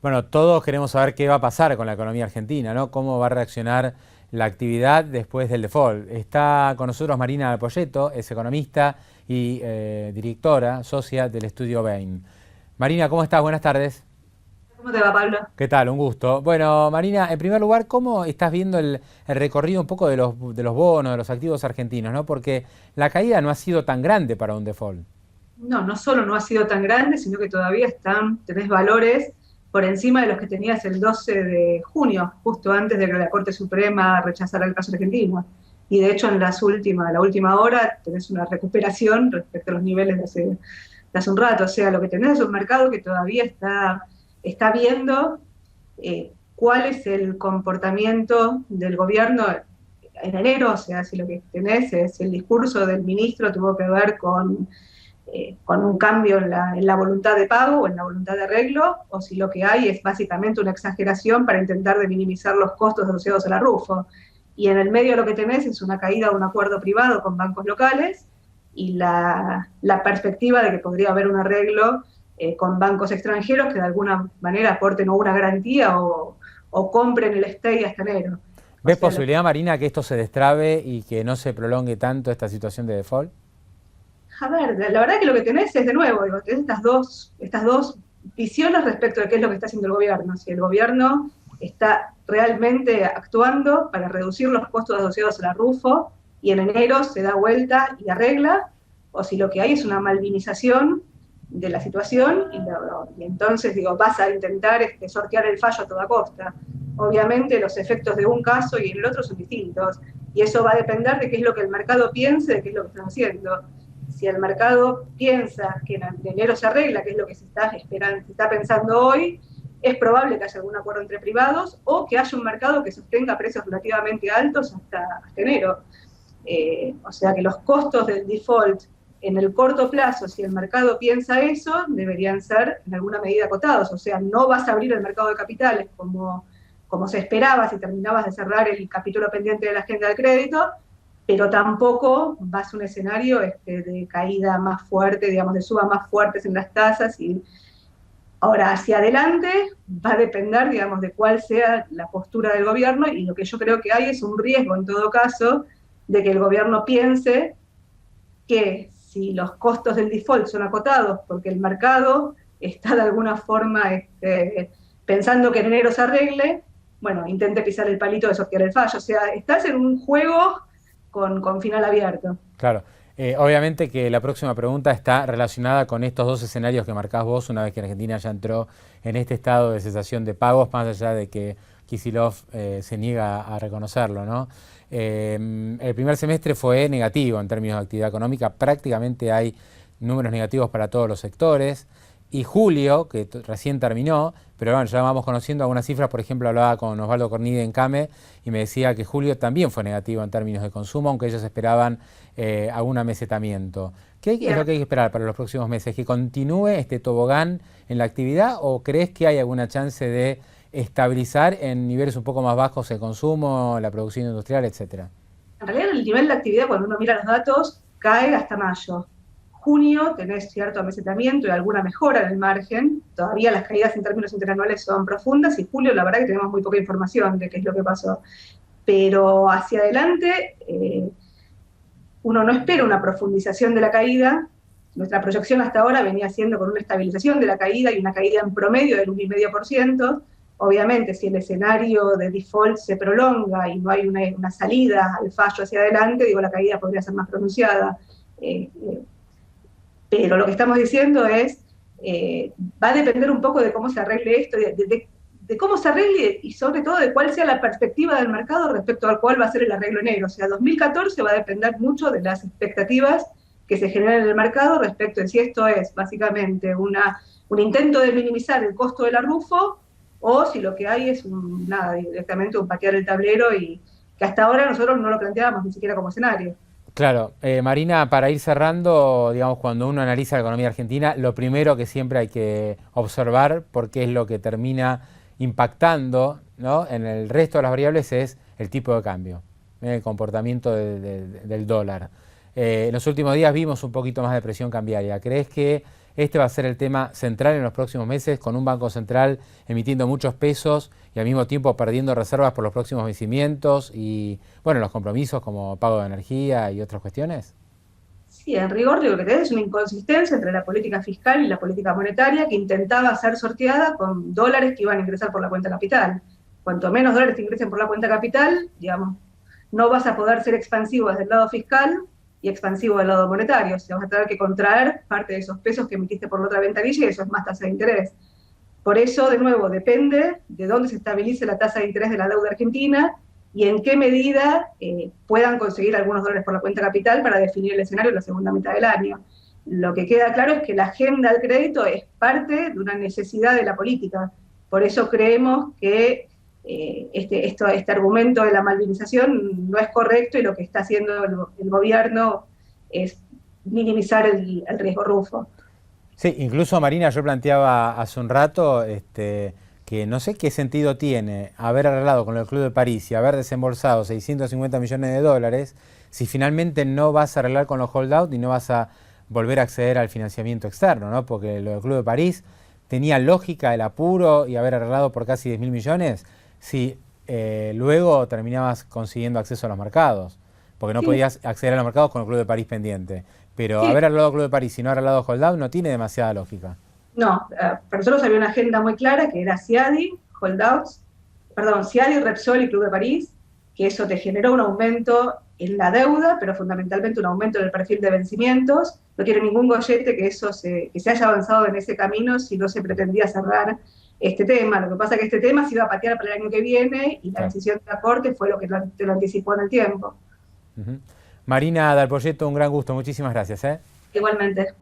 Bueno, todos queremos saber qué va a pasar con la economía argentina, ¿no? Cómo va a reaccionar la actividad después del default. Está con nosotros Marina Poyetto, es economista y directora, socia del estudio Bain. Marina, ¿cómo estás? Buenas tardes. ¿Cómo te va, Pablo? ¿Qué tal? Un gusto. Bueno, Marina, en primer lugar, ¿cómo estás viendo el recorrido un poco de los bonos, de los activos argentinos, ¿no? Porque la caída no ha sido tan grande para un default. No, no solo no ha sido tan grande, sino que todavía tenés valores por encima de los que tenías el 12 de junio, justo antes de que la Corte Suprema rechazara el caso argentino. Y de hecho, la última hora, tenés una recuperación respecto a los niveles de hace un rato. O sea, lo que tenés es un mercado que todavía está viendo cuál es el comportamiento del gobierno en enero. O sea, si lo que tenés es el discurso del ministro tuvo que ver con un cambio en la voluntad de pago o en la voluntad de arreglo, o si lo que hay es básicamente una exageración para intentar de minimizar los costos asociados a la RUFO. Y en el medio lo que tenés es una caída de un acuerdo privado con bancos locales y la perspectiva de que podría haber un arreglo con bancos extranjeros que de alguna manera aporten o una garantía o compren el stay hasta enero. O ¿Ves sea, posibilidad, Marina, que esto se destrabe y que no se prolongue tanto esta situación de default? a ver, la verdad que lo que tenés es de nuevo, digo, tenés estas dos visiones respecto de qué es lo que está haciendo el gobierno. Si el gobierno está realmente actuando para reducir los costos asociados a la RUFO y en enero se da vuelta y arregla, o si lo que hay es una malvinización de la situación y entonces digo, vas a intentar sortear el fallo a toda costa. Obviamente los efectos de un caso y el otro son distintos y eso va a depender de qué es lo que el mercado piense, de qué es lo que están haciendo. Si el mercado piensa que en enero se arregla, que es lo que se está esperando, se está pensando hoy, es probable que haya algún acuerdo entre privados o que haya un mercado que sostenga precios relativamente altos hasta enero. O sea que los costos del default en el corto plazo, si el mercado piensa eso, deberían ser en alguna medida acotados. O sea, no vas a abrir el mercado de capitales como se esperaba si terminabas de cerrar el capítulo pendiente de la agenda del crédito, pero tampoco vas a un escenario de caída más fuerte, digamos, de suba más fuertes en las tasas. Y ahora, hacia adelante, va a depender, digamos, de cuál sea la postura del gobierno, y lo que yo creo que hay es un riesgo, en todo caso, de que el gobierno piense que si los costos del default son acotados porque el mercado está de alguna forma pensando que en enero se arregle, bueno, intente pisar el palito de sortear el fallo. O sea, estás en un juego con final abierto. Claro. Obviamente que la próxima pregunta está relacionada con estos dos escenarios que marcás vos una vez que Argentina ya entró en este estado de cesación de pagos, más allá de que Kicillof se niega a reconocerlo, ¿no? El primer semestre fue negativo en términos de actividad económica, prácticamente hay números negativos para todos los sectores. Y julio, que recién terminó, pero bueno, ya vamos conociendo algunas cifras. Por ejemplo, hablaba con Osvaldo Cornide en CAME y me decía que julio también fue negativo en términos de consumo, aunque ellos esperaban algún amesetamiento. ¿Qué es lo que hay que esperar para los próximos meses? ¿Que continúe este tobogán en la actividad o crees que hay alguna chance de estabilizar en niveles un poco más bajos el consumo, la producción industrial, etcétera? En realidad el nivel de actividad, cuando uno mira los datos, cae hasta mayo. Junio tenés cierto amesetamiento y alguna mejora en el margen. Todavía las caídas en términos interanuales son profundas, y julio la verdad que tenemos muy poca información de qué es lo que pasó. Pero hacia adelante uno no espera una profundización de la caída. Nuestra proyección hasta ahora venía siendo con una estabilización de la caída y una caída en promedio del 1,5%. Obviamente, si el escenario de default se prolonga y no hay una salida al fallo hacia adelante, digo, la caída podría ser más pronunciada. Eh, eh, pero lo que estamos diciendo es, va a depender un poco de cómo se arregle esto, de cómo se arregle y sobre todo de cuál sea la perspectiva del mercado respecto al cuál va a ser el arreglo enero. O sea, 2014 va a depender mucho de las expectativas que se generan en el mercado respecto de si esto es básicamente un intento de minimizar el costo de la RUFO o si lo que hay es directamente un patear el tablero, y que hasta ahora nosotros no lo planteábamos ni siquiera como escenario. Claro, Marina, para ir cerrando, digamos, cuando uno analiza la economía argentina, lo primero que siempre hay que observar, porque es lo que termina impactando, ¿no?, en el resto de las variables, es el tipo de cambio, el comportamiento del dólar. En los últimos días vimos un poquito más de presión cambiaria. ¿Crees que este va a ser el tema central en los próximos meses, con un Banco Central emitiendo muchos pesos y al mismo tiempo perdiendo reservas por los próximos vencimientos y, bueno, los compromisos como pago de energía y otras cuestiones? Sí, en rigor lo que tenés es una inconsistencia entre la política fiscal y la política monetaria que intentaba ser sorteada con dólares que iban a ingresar por la cuenta capital. Cuanto menos dólares te ingresen por la cuenta capital, digamos, no vas a poder ser expansivo desde el lado fiscal y expansivo del lado monetario. O sea, vas a tener que contraer parte de esos pesos que emitiste por la otra ventanilla y eso es más tasa de interés. Por eso, de nuevo, depende de dónde se estabilice la tasa de interés de la deuda argentina y en qué medida puedan conseguir algunos dólares por la cuenta capital para definir el escenario en la segunda mitad del año. Lo que queda claro es que la agenda del crédito es parte de una necesidad de la política. Por eso creemos que este argumento de la malvinización no es correcto y lo que está haciendo el gobierno es minimizar el riesgo rufo. Sí, incluso Marina, yo planteaba hace un rato que no sé qué sentido tiene haber arreglado con el Club de París y haber desembolsado 650 millones de dólares si finalmente no vas a arreglar con los holdout y no vas a volver a acceder al financiamiento externo, ¿no? Porque lo del Club de París tenía lógica el apuro y haber arreglado por casi 10.000 millones si luego terminabas consiguiendo acceso a los mercados, porque no podías acceder a los mercados con el Club de París pendiente. Pero haber arreglado Club de París y no arreglado holdout no tiene demasiada lógica. No, para nosotros había una agenda muy clara que era CIADI, holdouts, perdón, CIADI, Repsol y Club de París, que eso te generó un aumento en la deuda, pero fundamentalmente un aumento en el perfil de vencimientos. No quiero ningún gollete que se haya avanzado en ese camino si no se pretendía cerrar este tema. Lo que pasa es que este tema se iba a patear para el año que viene y la decisión de la Corte fue lo que te lo anticipó en el tiempo. Marina Dal Poyetto, un gran gusto. Muchísimas gracias. Igualmente.